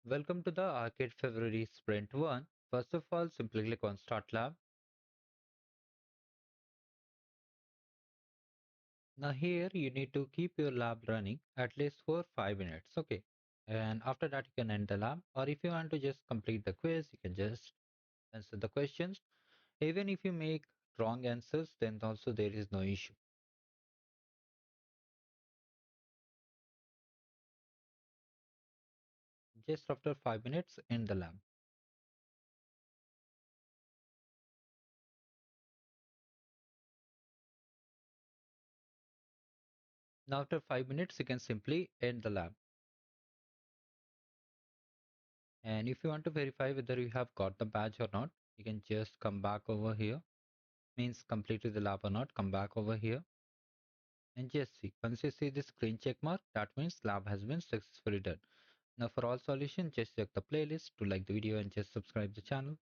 Welcome to the Arcade February Sprint 1. First of all, simply click on Start Lab. Now here you need to keep your lab running at least for 5 minutes, okay? And after that you can end the lab, or if you want to just complete the quiz, you can just answer the questions. Even if you make wrong answers, then also there is no issue. Just after 5 minutes, end the lab. Now after 5 minutes, you can simply end the lab. And if you want to verify whether you have got the badge or not, you can just come back over here. Means completed the lab or not, come back over here and just see. Once you see this green check mark, that means lab has been successfully done. Now for all solutions, just check the playlist to like the video and just subscribe the channel.